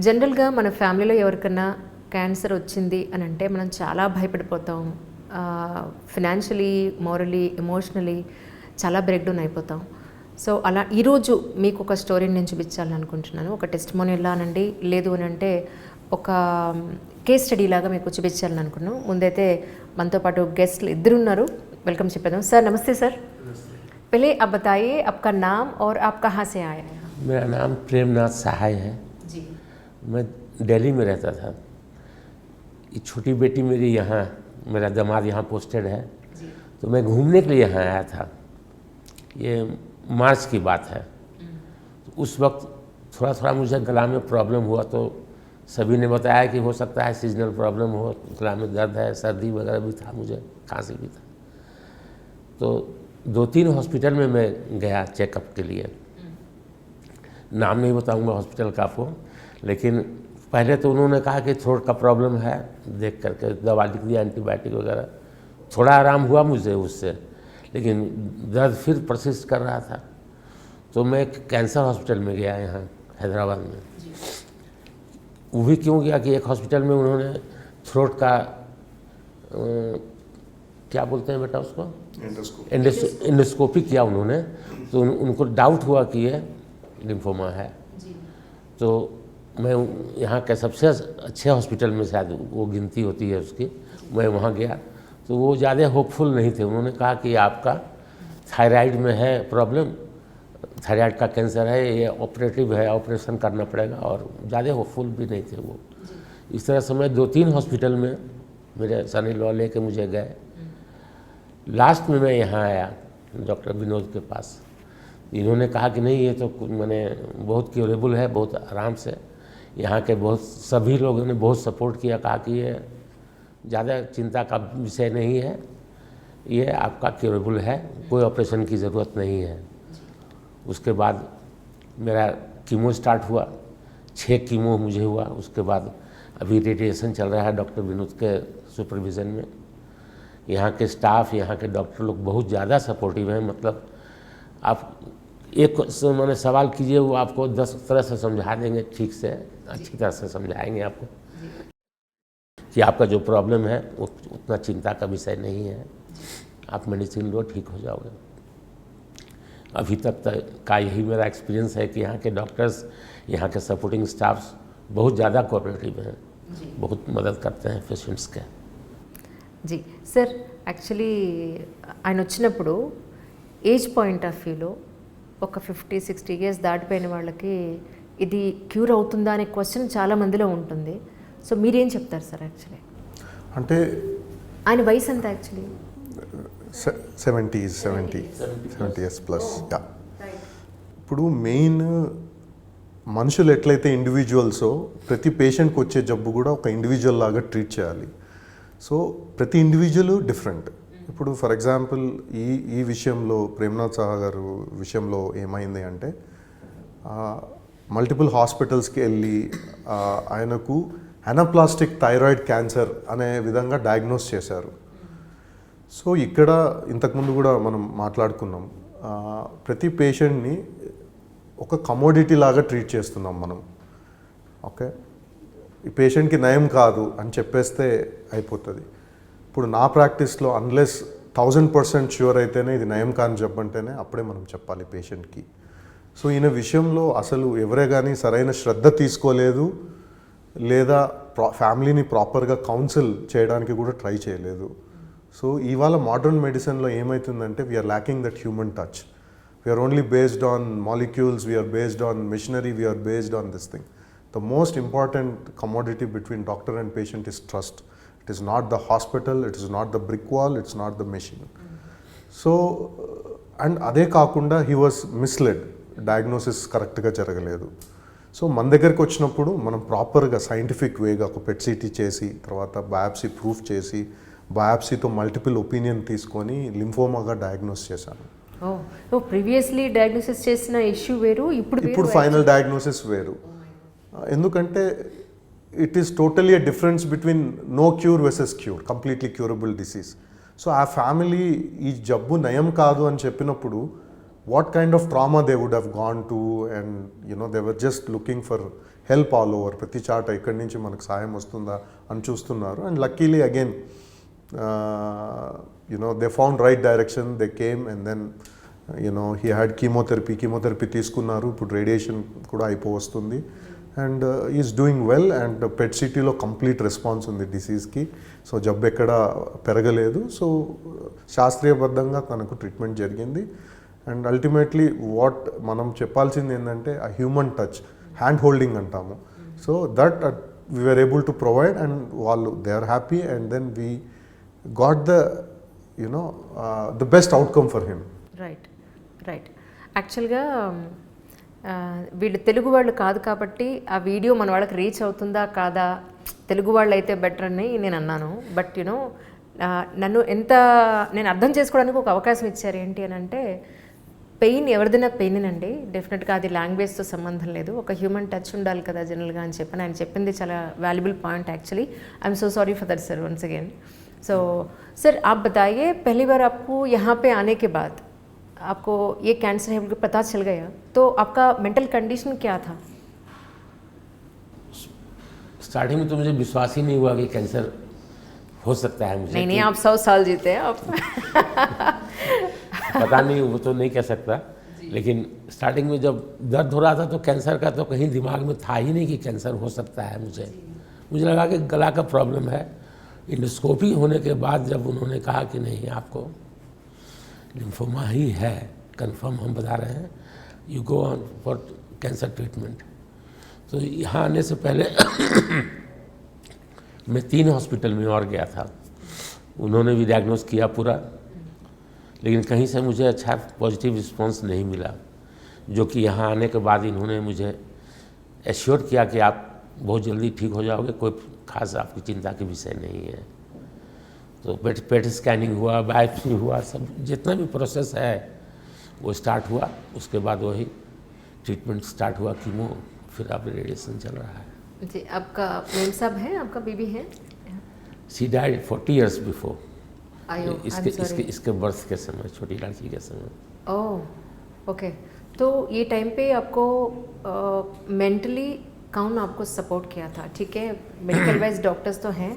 జనరల్గా మన ఫ్యామిలీలో ఎవరికన్నా క్యాన్సర్ వచ్చింది అని అంటే మనం చాలా భయపడిపోతాం. ఫినాన్షియలీ, మోరలీ, ఎమోషనలీ చాలా బ్రేక్ డౌన్ అయిపోతాం. సో అలా ఈరోజు మీకు ఒక స్టోరీని నేను చూపించాలని అనుకుంటున్నాను. ఒక టెస్టిమోనియల్ అనండి, లేదు అని అంటే ఒక కేస్ స్టడీ లాగా మీకు చూపించాలని అనుకున్నాను. ముందైతే మనతో పాటు గెస్ట్లు ఇద్దరు ఉన్నారు, వెల్కమ్ చెప్పేద్దాం. సార్ నమస్తే సార్. पहले आप बताइए आपका नाम और आप कहाँ से आए हैं? मेरा नाम प्रेमनाथ सहाय है जी। मैं दिल्ली में रहता था। ये छोटी बेटी मेरी यहाँ, मेरा दामाद यहाँ पोस्टेड है जी। तो मैं घूमने के लिए यहाँ आया था। ये मार्च की बात है। तो उस वक्त थोड़ा थोड़ा मुझे गला में प्रॉब्लम हुआ तो सभी ने बताया कि हो सकता है सीजनल प्रॉब्लम हो, गला में दर्द है, सर्दी वगैरह भी था, मुझे खांसी भी था। तो 2-3 हॉस्पिटल में मैं गया चेकअप के लिए। नाम नहीं बताऊंगा हॉस्पिटल का आपको, लेकिन पहले तो उन्होंने कहा कि थ्रोट का प्रॉब्लम है, देख करके दवा लिख दिया, एंटीबायोटिक वगैरह। थोड़ा आराम हुआ मुझे उससे, लेकिन दर्द फिर परसिस्ट कर रहा था। तो मैं कैंसर हॉस्पिटल में गया यहाँ हैदराबाद में। वो भी क्यों गया कि एक हॉस्पिटल में उन्होंने थ्रोट का क्या बोलते हैं बेटा उसको, एंडोस्कोपी किया उन्होंने। तो उनको डाउट हुआ कि ये लिम्फोमा है। तो मैं यहाँ के सबसे अच्छे हॉस्पिटल में शायद वो गिनती होती है उसकी, मैं वहाँ गया तो वो ज़्यादा होपफुल नहीं थे। उन्होंने कहा कि आपका थायराइड में है प्रॉब्लम, थायराइड का कैंसर है, ये ऑपरेटिव है, ऑपरेशन करना पड़ेगा, और ज़्यादा होपफुल भी नहीं थे वो। इस तरह से मैं 2-3 हॉस्पिटल में मेरे सन इन लॉ लेके मुझे गए। लास्ट में मैं यहाँ आया डॉक्टर विनोद के पास। इन्होंने कहा कि नहीं ये तो मैंने बहुत क्योरेबल है, बहुत आराम से। यहाँ के बहुत सभी लोगों ने बहुत सपोर्ट किया, कहा कि ये ज़्यादा चिंता का विषय नहीं है, ये आपका क्योरेबल है, कोई ऑपरेशन की ज़रूरत नहीं है। उसके बाद मेरा कीमो स्टार्ट हुआ, 6 कीमो मुझे हुआ। उसके बाद अभी रेडिएशन चल रहा है डॉक्टर विनोद के सुपरविज़न में। यहाँ के स्टाफ, यहाँ के डॉक्टर लोग बहुत ज़्यादा सपोर्टिव हैं। मतलब आप एक मैंने सवाल कीजिए, वो आपको 10 तरह से समझा देंगे, ठीक से अच्छी तरह से समझाएंगे आपको कि आपका जो प्रॉब्लम है वो उतना चिंता का विषय नहीं है, आप मेडिसिन लो ठीक हो जाओगे। अभी तक का यही मेरा एक्सपीरियंस है कि यहाँ के डॉक्टर्स, यहाँ के सपोर्टिंग स्टाफ्स बहुत ज़्यादा कोऑपरेटिव हैं, बहुत मदद करते हैं पेशेंट्स के। జీ సార్, యాక్చువల్లీ ఆయన వచ్చినప్పుడు ఏజ్ పాయింట్ ఆఫ్ వ్యూలో ఒక 50-60 ఇయర్స్ దాటిపోయిన వాళ్ళకి ఇది క్యూర్ అవుతుందా అనే క్వశ్చన్ చాలా మందిలో ఉంటుంది. సో మీరేం చెప్తారు సార్? యాక్చువల్లీ అంటే ఆయన వయసు ఎంత యాక్చువల్లీ? 70 years plus. ఇప్పుడు మెయిన్ మనుషులు ఎట్లయితే ఇండివిజువల్సో ప్రతి పేషెంట్కి వచ్చే జబ్బు కూడా ఒక ఇండివిజువల్ లాగా ట్రీట్ చేయాలి. సో ప్రతి ఇండివిజువల్ డిఫరెంట్. ఇప్పుడు ఫర్ ఎగ్జాంపుల్ ఈ విషయంలో ప్రేమ్నాథ్ సహా గారు విషయంలో ఏమైంది అంటే మల్టిపుల్ హాస్పిటల్స్కి వెళ్ళి ఆయనకు అనప్లాస్టిక్ థైరాయిడ్ క్యాన్సర్ అనే విధంగా డయాగ్నోస్ చేశారు. సో ఇక్కడ ఇంతకుముందు కూడా మనం మాట్లాడుకున్నాం, ప్రతి పేషెంట్ని ఒక కమోడిటీ లాగా ట్రీట్ చేస్తున్నాం మనం. ఓకే, ఈ పేషెంట్కి నయం కాదు అని చెప్పేస్తే అయిపోతుంది. ఇప్పుడు నా ప్రాక్టీస్లో అన్లెస్ 1000% ష్యూర్ అయితేనే ఇది నయం కాని జబ్బు అంటేనే అప్పుడే మనం చెప్పాలి పేషెంట్కి. సో ఈయన విషయంలో అసలు ఎవరే కానీ సరైన శ్రద్ధ తీసుకోలేదు, లేదా ఫ్యామిలీని ప్రాపర్గా కౌన్సిల్ చేయడానికి కూడా ట్రై చేయలేదు. సో ఇవాళ మోడర్న్ మెడిసిన్లో ఏమవుతుందంటే we're lacking that human touch. We're only based on molecules, we're based on machinery, we're based on this thing. The most important commodity between doctor and patient is trust. It is not the hospital, it is not the brick wall, it's not the machine. So and అదే కాకుండా he was misled, diagnosis కరెక్ట్గా జరగలేదు. So మన దగ్గరికి వచ్చినప్పుడు మనం ప్రాపర్గా scientific వేగా ఒక పెట్ సిటీ చేసి, తర్వాత బయాప్సీ ప్రూఫ్ చేసి, బయాప్సీతో మల్టిపుల్ ఒపీనియన్ తీసుకొని లింఫోమాగా డయాగ్నోస్ చేశాను. ప్రీవియస్లీ డయాగ్నోసిస్ చేసిన ఇష్యూ వేరు, ఇప్పుడు ఫైనల్ డయాగ్నోసిస్ వేరు. ఎందుకంటే it is totally a difference between no cure versus cure, completely curable disease. So ఆ ఫ్యామిలీ ఈ జబ్బు నయం కాదు అని చెప్పినప్పుడు what kind of trauma they would have gone to, and they were just looking for help all over, ప్రతి చాట ఇక్కడి నుంచి మనకు సాయం వస్తుందా అని చూస్తున్నారు. And luckily again they found right direction, they came and then he had chemotherapy తీసుకున్నారు. ఇప్పుడు రేడియేషన్ కూడా అయిపోవస్తుంది and is doing well. And PET సిటీలో కంప్లీట్ రెస్పాన్స్ ఉంది డిసీజ్కి. సో జబ్బు ఎక్కడ పెరగలేదు. సో శాస్త్రీయబద్ధంగా తనకు ట్రీట్మెంట్ జరిగింది. అండ్ అల్టిమేట్లీ వాట్ మనం చెప్పాల్సింది ఏంటంటే ఆ హ్యూమన్ టచ్, హ్యాండ్ హోల్డింగ్ అంటాము. So that we are able to provide and వాళ్ళు they are happy and then we got the best outcome for him. Right. యాక్చువల్గా వీళ్ళు తెలుగు వాళ్ళు కాదు కాబట్టి ఆ వీడియో మన వాళ్ళకి రీచ్ అవుతుందా కాదా, తెలుగు వాళ్ళు అయితే బెటర్ అని నేను అన్నాను. బట్ నన్ను నేను అర్థం చేసుకోవడానికి ఒక అవకాశం ఇచ్చారు. ఏంటి అని అంటే పెయిన్ ఎవరిదైనా పెయినేనండి, డెఫినెట్గా అది లాంగ్వేజ్తో సంబంధం లేదు, ఒక హ్యూమన్ టచ్ ఉండాలి కదా జనరల్గా అని చెప్పని ఆయన చెప్పింది చాలా valuable point actually. I am so sorry for that sir once again. So sir आप बताइए, पहली बार आपको यहाँ पे आने के बाद आपको ये कैंसर है बोलकर पता चल गया, तो आपका मेंटल कंडीशन क्या था? स्टार्टिंग में तो मुझे विश्वास ही नहीं हुआ कि कैंसर हो सकता है मुझे. नहीं आप 100 साल जीते हैं आप. पता नहीं, वो तो नहीं कह सकता, लेकिन स्टार्टिंग में जब दर्द हो रहा था तो कैंसर का तो कहीं दिमाग में था ही नहीं कि कैंसर हो सकता है मुझे लगा कि गला का प्रॉब्लम है. इंडोस्कोपी होने के बाद जब उन्होंने कहा कि नहीं आपको लिम्फोमा ही है, कंफर्म हम बता रहे हैं, you go on for cancer treatment. तो यहाँ आने से पहले मैं 3 हॉस्पिटल में और गया था. उन्होंने भी डायग्नोस किया पूरा, लेकिन कहीं से मुझे अच्छा पॉजिटिव रिस्पांस नहीं मिला, जो कि यहाँ आने के बाद इन्होंने मुझे एश्योर किया कि आप बहुत जल्दी ठीक हो जाओगे, कोई खास आपकी चिंता की विषय नहीं है. तो पेट स्कैनिंग हुआ, बायोप्सी हुआ, सब जितना भी प्रोसेस है वो स्टार्ट हुआ. उसके बाद वही ट्रीटमेंट स्टार्ट हुआ, कीमो, फिर अब रेडिएशन चल रहा है. जी, आपका मेम साहब है, आपका बीबी है? She died 40 years before. आयो, इसके बर्थ के समय, छोटी लड़की के समय. Oh okay. तो ये टाइम पे आपको मेंटली कौन आपको सपोर्ट किया था? ठीक है, मेडिकल वाइज डॉक्टर्स तो हैं,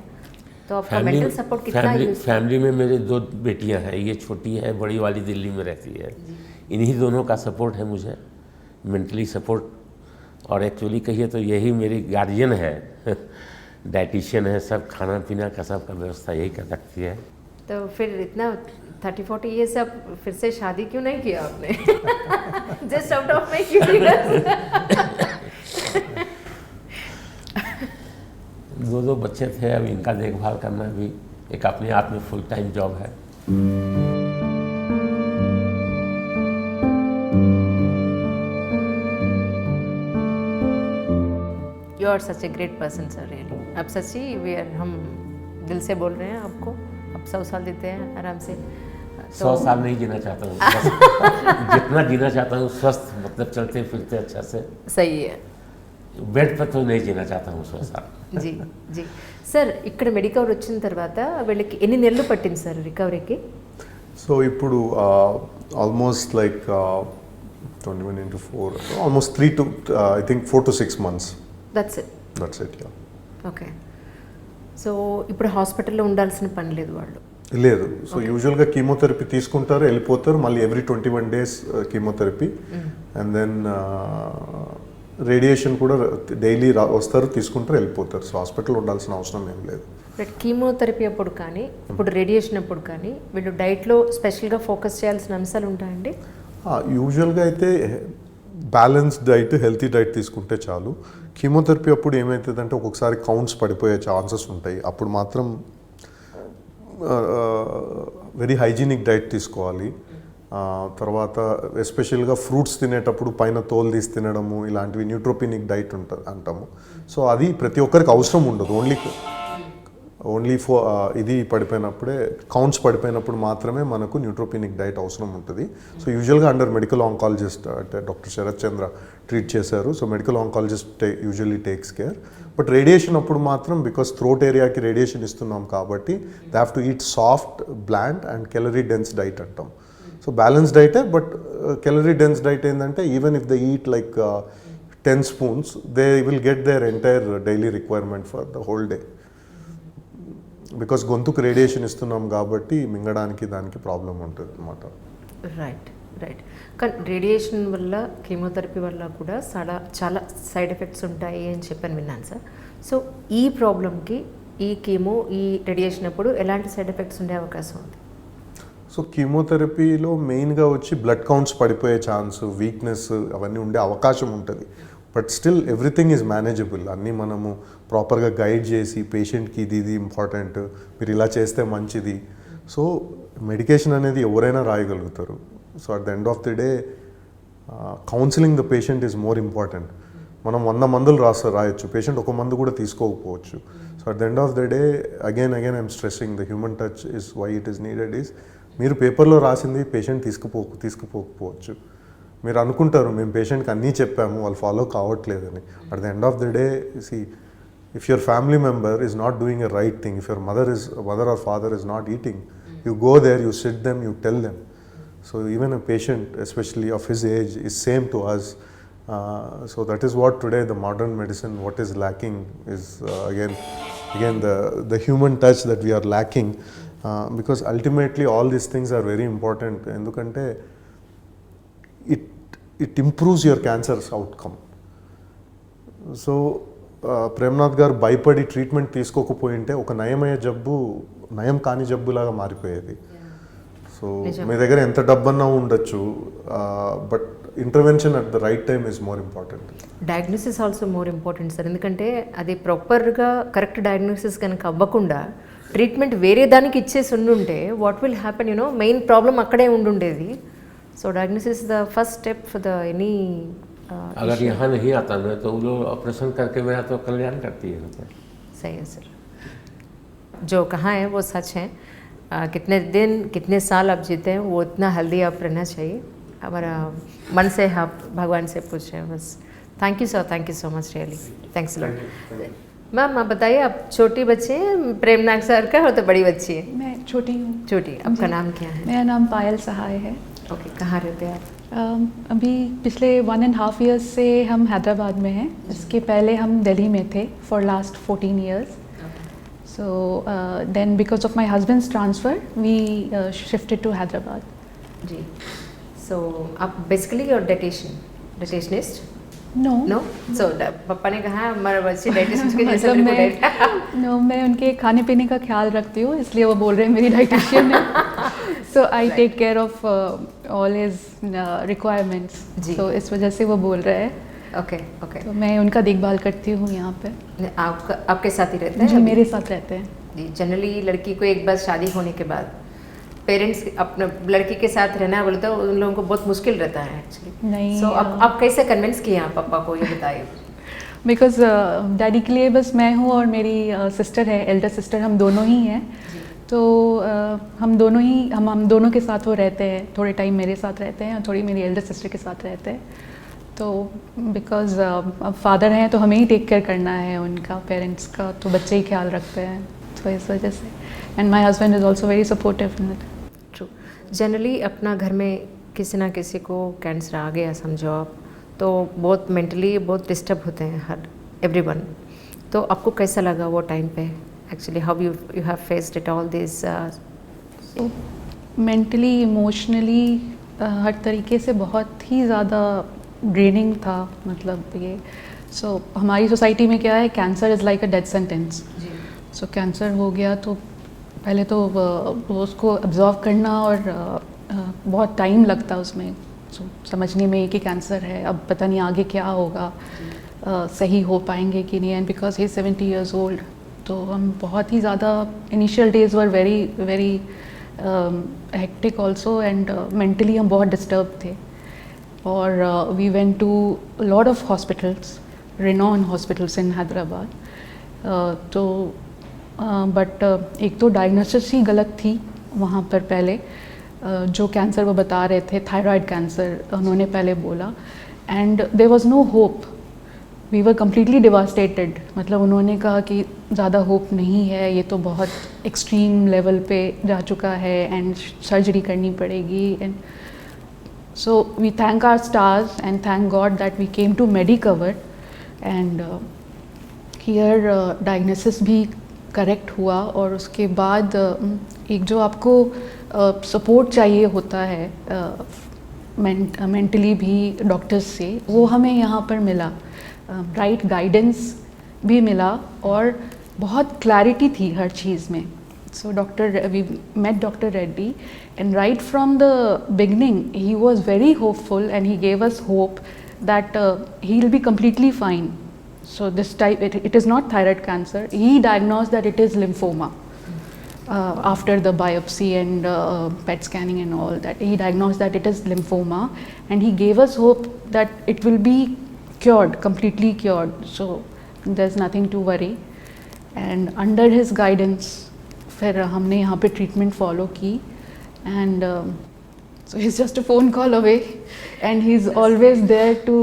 तो आपका मेंटल सपोर्ट कितना यूज? फैमिली में मेरे 2 बेटियां हैं, ये छोटी है, बड़ी वाली दिल्ली में रहती है. इन्हीं दोनों का सपोर्ट है मुझे, मेंटली सपोर्ट. और एक्चुअली कहिए तो यही मेरी गार्जियन है, डाइटिशियन है, सब खाना पीना का सबका व्यवस्था यही कर रखती है. तो फिर इतना 30-40 ये सब फिर से शादी क्यों नहीं किया आपने? Just out of my curious. 2 बच्चे थे, अब इनका देखभाल करना भी एक अपने आप में फुल टाइम जॉब है. You are such a great person sir, really. अब सच्ची हम दिल से बोल रहे हैं आपको. अब 100 साल जीते हैं आराम से. 100 साल नहीं जीना चाहता हूँ. जितना जीना चाहता हूँ स्वस्थ, मतलब चलते फिरते अच्छा से. सही है. बेड पर तो नहीं जीना चाहता हूँ 100 साल. जी जी. సార్ ఇక్కడ మెడికవర్ వచ్చిన తర్వాత వీళ్ళకి ఎన్ని నెలలు పట్టింది సార్ రికవరీకి? సో ఇప్పుడు almost like 21 into 4, almost 3 to I think 4 to 6 months. That's it. Yeah. Okay. So ఇప్పుడు హాస్పిటల్లో ఉండాల్సిన పని లేదు వాళ్ళు? లేదు. సో యూజువల్గా కీమోథెరపీ తీసుకుంటారు, వెళ్ళిపోతారు, మళ్ళీ every 21 days chemotherapy and then radiation కూడా డైలీ వస్తారు, తీసుకుంటారు, వెళ్ళిపోతారు. సో హాస్పిటల్ ఉండాల్సిన అవసరం ఏం లేదు. కీమోథెరపీ అప్పుడు కానీ ఇప్పుడు రేడియేషన్ అప్పుడు కానీ వీళ్ళు డైట్లో స్పెషల్గా ఫోకస్ చేయాల్సిన అంశాలు ఉంటాయండి? యూజువల్గా అయితే బ్యాలెన్స్డ్ డైట్, హెల్తీ డైట్ తీసుకుంటే చాలు. కీమోథెరపీ అప్పుడు ఏమవుతుందంటే ఒక్కొక్కసారి కౌంట్స్ పడిపోయే ఛాన్సెస్ ఉంటాయి. అప్పుడు మాత్రం వెరీ హైజీనిక్ డైట్ తీసుకోవాలి. తర్వాత ఎస్పెషల్గా ఫ్రూట్స్ తినేటప్పుడు పైన తోలు తీసి తినడము, ఇలాంటివి న్యూట్రోపినిక్ డైట్ ఉంటుంది అంటాము. సో అది ప్రతి ఒక్కరికి అవసరం ఉండదు. ఓన్లీ ఇది పడిపోయినప్పుడే, కౌంట్స్ పడిపోయినప్పుడు మాత్రమే మనకు న్యూట్రోపినిక్ డైట్ అవసరం ఉంటుంది. సో యూజువల్గా అండర్ మెడికల్ ఆంకాలజిస్ట్ అంటే డాక్టర్ శరత్ చంద్ర ట్రీట్ చేశారు. So medical oncologist usually takes care. But radiation అప్పుడు మాత్రం బికాస్ థ్రోట్ ఏరియాకి రేడియేషన్ ఇస్తున్నాం కాబట్టి they have to eat soft, bland and calorie dense diet అంటాం. సో బ్యాలెన్స్ డైటే, బట్ క్యాలరీ డెన్స్ డైట్ ఏంటంటే even if they eat like 10 spoons, they will get their entire daily requirement for the whole day. Because గొంతుకు radiation ఇస్తున్నాం కాబట్టి మింగడానికి దానికి problem ఉంటుంది అనమాట. Right right. కానీ రేడియేషన్ వల్ల కీమోథెరపీ వల్ల కూడా చాలా సైడ్ ఎఫెక్ట్స్ ఉంటాయి అని చెప్పని విన్నాను సార్. సో ఈ ప్రాబ్లమ్కి ఈ కీమో ఈ రేడియేషన్ అప్పుడు ఎలాంటి సైడ్ ఎఫెక్ట్స్ ఉండే అవకాశం ఉంది? సో కీమోథెరపీలో మెయిన్గా వచ్చి బ్లడ్ కౌంట్స్ పడిపోయే ఛాన్స్, వీక్నెస్ అవన్నీ ఉండే అవకాశం ఉంటుంది. But still everything is manageable. అన్నీ మనము ప్రాపర్గా గైడ్ చేసి పేషెంట్కి ఇది ఇంపార్టెంట్, మీరు ఇలా చేస్తే మంచిది. సో మెడికేషన్ అనేది ఎవరైనా రాయగలుగుతారు. So at the end of the day counselling the patient is more important. మనం 100 మందులు రాయొచ్చు, పేషెంట్ ఒక మందు కూడా తీసుకోకపోవచ్చు. So at the end of the day again I'm stressing the human touch is why it is needed. ఈస్ మీరు పేపర్లో రాసింది పేషెంట్ తీసుకుపోకపోవచ్చు. మీరు అనుకుంటారు మేము పేషెంట్కి అన్నీ చెప్పాము, వాళ్ళు ఫాలో కావట్లేదని. At the end of the day see, if your family member is not doing a right thing, if your mother or father is not eating, you go there, you sit them, you tell them. So even a patient, especially of his age, is same to us. So that is what today the modern medicine, what is lacking is again the human touch that we are lacking, because ultimately all these things are very important. Endukante it improves your cancer's outcome. So Premnath గారు భయపడి treatment తీసుకోకపోయింటే ఒక నయమయ్యే జబ్బు నయం కాని జబ్బులాగా మారిపోయేది. So మీ దగ్గర ఎంత డబ్బన్నా ఉండొచ్చు, but intervention at the right time is more important. Diagnosis also more important sir. ఎందుకంటే అది ప్రాపర్గా కరెక్ట్ డయాగ్నోసిస్ కనుక అవ్వకుండా ట్రీట్మెంట్ వేరే దానికి ఇచ్చేసి ఉండుంటే what will happen, you know main problem అక్కడే ఉండుండేది. So diagnosis the first step for the any. अगर यहाँ नहीं आता मैं तो वो लोग ऑपरेशन करके मेरा तो कल्याण करती है. सही है सर, जो कहा है वो सच है. कितने दिन कितने साल आप जीते हैं वो इतना हेल्दी आप रहना चाहिए. हमारा मन से आप भगवान से पूछे बस. Thank you sir, thank you so much, really thanks lot. Ma'am आप बताइए, आप छोटी बच्ची हैं प्रेमनाथ सर का, और तो बड़ी बच्ची है? मैं छोटी हूँ. छोटी. आपका नाम क्या है? मेरा नाम पायल सहाय है. ओके, कहाँ रहते हैं आप? अभी पिछले 1.5 years से हम हैदराबाद में हैं. इसके पहले हम दिल्ली में थे for last 14 years. So then because of my husband's transfer we shifted to Hyderabad. Ji. So आप basically you're dietitianist? No. No? So पापा ने कहा हमारा बच्ची dietitian के जैसे मेरे को no, मैं उनके खाने पीने का ख्याल रखती हूँ, इसलिए वो बोल रहे हैं मेरी डाइटिशियन है. So I take care of all his requirements. So इस वजह से वो बोल रहे हैं. Okay okay. तो मैं उनका देखभाल करती हूँ यहाँ पे. आपके साथ ही रहते हैं? जी मेरे साथ रहते हैं. जी. जनरली लड़की को एक बार शादी होने के बाद पेरेंट्स अपने लड़की के साथ रहना बोले तो उन लोगों को बहुत मुश्किल रहता है एक्चुअली. नहीं. सो आप कैसे कन्विंस किए आप पापा को, ये बताइए. बिकॉज डैडी के लिए बस मैं हूँ और मेरी सिस्टर है, एल्डर सिस्टर, हम दोनों ही हैं. तो हम दोनों के साथ वो रहते हैं. थोड़े टाइम मेरे साथ रहते हैं और थोड़ी मेरी एल्डर सिस्टर के साथ रहते हैं. तो बिकॉज अब फादर हैं तो हमें ही टेक केयर करना है उनका, पेरेंट्स का, तो बच्चे ही ख्याल रखते हैं. तो इस वजह से and my husband is also very supportive in it. True. Generally अपना घर में किसी ना किसी को कैंसर आ गया समझो आप, तो बहुत मेंटली बहुत डिस्टर्ब होते हैं हर एवरीवन. तो आपको कैसा लगा वो टाइम पे actually, how you have faced it all this? Mentally emotionally हर तरीके से बहुत ही ज़्यादा ड्रेनिंग था. मतलब ये हमारी सोसाइटी में क्या है, cancer is like a death sentence. So cancer हो गया तो पहले तो उसको अब्जॉर्व करना और बहुत टाइम लगता उसमें समझने में कि कैंसर है, अब पता नहीं आगे क्या होगा, सही हो पाएंगे कि नहीं. And because he 70 years old, तो हम बहुत ही ज़्यादा initial days were very very hectic also, and mentally हम बहुत डिस्टर्ब थे. और we went to lot of hospitals, renowned hospitals in Hyderabad. तो बट एक तो डायग्नोसिस ही गलत थी वहाँ पर. पहले जो कैंसर वो बता रहे थे, थायराइड कैंसर उन्होंने पहले बोला, and there was no hope. We were completely devastated. मतलब उन्होंने कहा कि ज़्यादा होप नहीं है, ये तो बहुत एक्सट्रीम लेवल पे जा चुका है एंड सर्जरी करनी पड़ेगी. And So we thank our stars and thank God that we came to Medicover and here diagnosis भी करेक्ट हुआ और उसके बाद एक जो आपको सपोर्ट चाहिए होता है मेंटली भी डॉक्टर्स से, वो हमें यहाँ पर मिला. राइट गाइडेंस भी मिला और बहुत क्लैरिटी थी हर चीज़ में. So we met Dr. Reddy and right from the beginning he was very hopeful and he gave us hope that he will be completely fine. So this type, it is not thyroid cancer. He diagnosed that it is lymphoma after the biopsy and PET scanning and all that. He diagnosed that it is lymphoma and he gave us hope that it will be cured, completely cured. So there's nothing to worry. And under his guidance फिर हमने यहाँ पे treatment follow की and so he is just a phone call away and he is always there to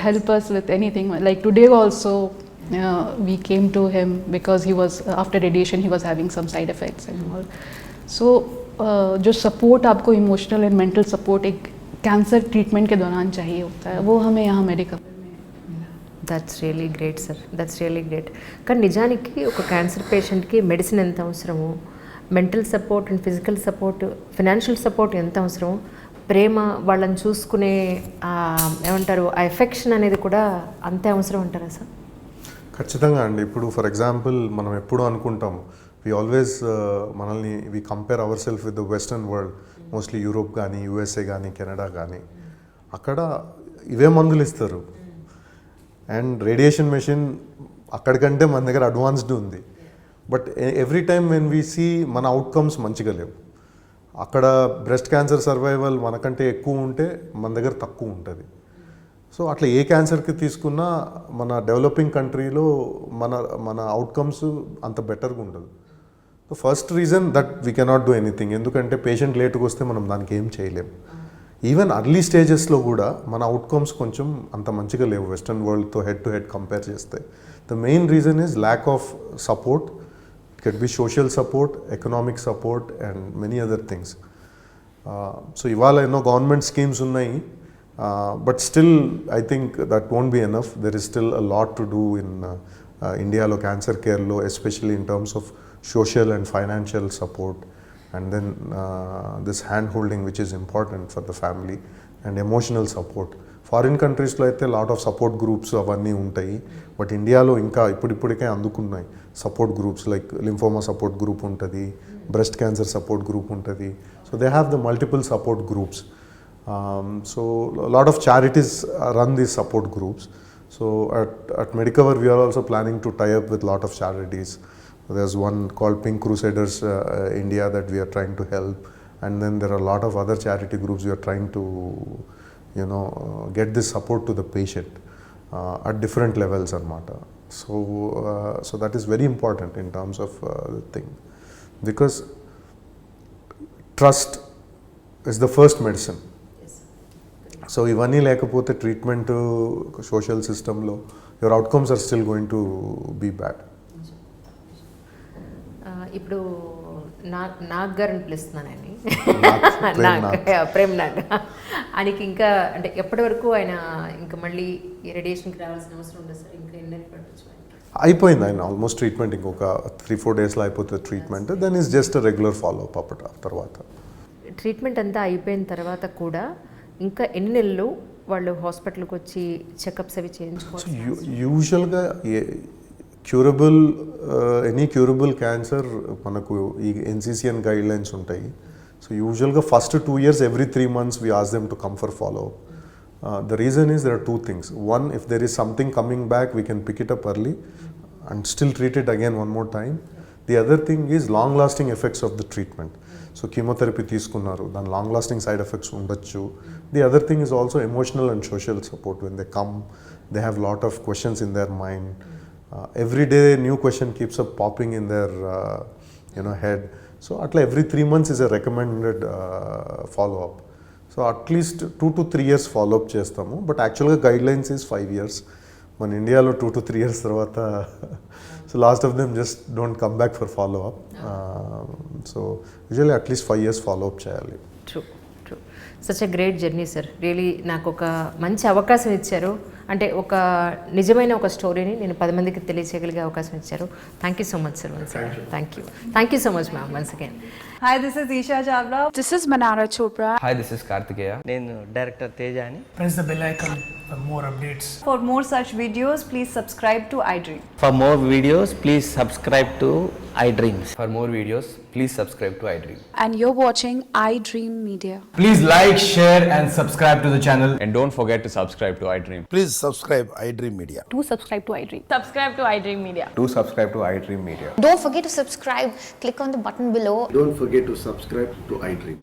help us with anything. Like today also we came to him because he was after radiation he was having some side effects and all. So जो support आपको emotional and mental support एक cancer treatment के दौरान चाहिए होता है, वो हमें यहाँ medical. That's really great sir, that's really great. కానీ నిజానికి ఒక క్యాన్సర్ పేషెంట్కి మెడిసిన్ ఎంత అవసరమో, mental support and physical support, financial support ఎంత అవసరమో, ప్రేమ, వాళ్ళని చూసుకునే ఏమంటారు ఆ ఎఫెక్షన్ అనేది కూడా అంతే అవసరం అంటారా సార్? ఖచ్చితంగా అండి. ఇప్పుడు ఫర్ ఎగ్జాంపుల్ మనం ఎప్పుడు అనుకుంటాం, వి ఆల్వేస్ మనల్ని we compare our self with the western world, mostly Europe కానీ యూఎస్ఏ కానీ కెనడా కానీ. అక్కడ ఇవే మందులు ఇస్తారు అండ్ రేడియేషన్ మెషిన్ అక్కడికంటే మన దగ్గర అడ్వాన్స్డ్ ఉంది. But every time when we see మన అవుట్కమ్స్ మంచిగా లేవు. అక్కడ బ్రెస్ట్ క్యాన్సర్ సర్వైవల్ మనకంటే ఎక్కువ ఉంటే మన దగ్గర తక్కువ ఉంటుంది. సో అట్లా ఏ క్యాన్సర్కి తీసుకున్నా మన డెవలపింగ్ కంట్రీలో మన అవుట్కమ్స్ అంత బెటర్గా ఉండదు. So first reason that we cannot do anything, ఎందుకంటే పేషెంట్ లేట్గా వస్తే మనం దానికి ఏం చేయలేం. ఈవెన్ అర్లీ స్టేజెస్లో కూడా మన అవుట్కమ్స్ కొంచెం అంత మంచిగా లేవు వెస్టర్న్ వరల్డ్తో హెడ్ టు హెడ్ కంపేర్ చేస్తే. The main reason is lack of support. It can be social support, economic support and many other things. So ఇవాళ ఎన్నో గవర్నమెంట్ స్కీమ్స్ ఉన్నాయి, but still I think that won't be enough. There is still a lot to do in ఇండియాలో cancer కేర్లో, especially in terms of social and financial support. And then this hand holding which is important for the family and emotional support. Foreign countries lo aithe lot of support groups avanni untayi, but India lo inka ippudike andukunnayi support groups like lymphoma support group untadi, breast cancer support group untadi. So they have the multiple support groups. So a lot of charities run these support groups. So at Medicover we are also planning to tie up with lot of charities. There's one called Pink Crusaders India that we are trying to help, and then there are a lot of other charity groups we are trying to get this support to the patient at different levels anamata. So that is very important in terms of the thing, because trust is the first medicine. So ఇవన్నీ లేకపోతే treatment social సిస్టంలో your outcomes are still going to be bad. ఇప్పుడు నాగ్ గారిని పిలుస్తున్నానని, ప్రేమ్ నాగ్. ఆయనకి ఇంకా అంటే ఎప్పటి వరకు ఆయన ఇంకా మళ్ళీ రేడియేషన్కి రావాల్సిన అవసరం ఉండదు సార్? ఇంకా ఎన్ని పట్టచ్చు? అయిపోయింది ఆయన ఆల్మోస్ట్ ట్రీట్మెంట్, ఇంకొక 3-4 డేస్లో అయిపోతుంది treatment. Then is just regular follow up తర్వాత. ట్రీట్మెంట్ అంతా అయిపోయిన తర్వాత కూడా ఇంకా ఎన్ని నెలలు వాళ్ళు హాస్పిటల్కి వచ్చి చెకప్స్ అవి చేయించుకోవచ్చు? యూజువల్గా క్యూరబుల్ ఎనీ క్యూరబుల్ క్యాన్సర్ మనకు ఈ NCCN గైడ్ లైన్స్ ఉంటాయి. సో యూజువల్గా first 2 years every 3 months we ask them to come for follow-up. The reason is there are 2 things. One, if there is something coming back, we can pick it up early and still treat it again one more time. The other thing is long-lasting effects of the treatment. So chemotherapy తీసుకున్నారు, దాని long-lasting side effects ఉండొచ్చు. The other thing is also emotional and social support. When they come, they have lot of questions in their mind. Every day new question keeps up popping in their head. So at least every 3 months is a recommended follow-up. So at least 2 to 3 years follow-up చేస్తాము, but యాక్చువల్గా guide lines is 5 years. మన ఇండియాలో 2 to 3 years తర్వాత so last of them just don't come back for follow up. So usually at least 5 years follow-up చేయాలి. True. Such a great journey sir. Really నాకు ఒక మంచి అవకాశం ఇచ్చారు, అంటే ఒక నిజమైన ఒక స్టోరీని నేను 10 మందికి తెలియచేయగలిగే అవకాశం ఇచ్చారు. Thank you so much sir. Once again thank you so much ma'am. Once again Hi, this is Isha Chavla. This is Manara Chopra. Hi, this is Kartikeya. నేను డైరెక్టర్ తేజ అని. Press the bell icon for more updates. For more such videos, please subscribe to iDream. For more videos, please subscribe to iDreams. For more videos, please subscribe to iDream. And you're watching iDream Media. Please like, share, and subscribe to the channel. And don't forget to subscribe to iDream. Please subscribe iDream Media. Do subscribe to iDream. Subscribe to iDream Media. Do subscribe to iDream Media. Don't forget to subscribe. Click on the button below. Don't forget to subscribe to iDream.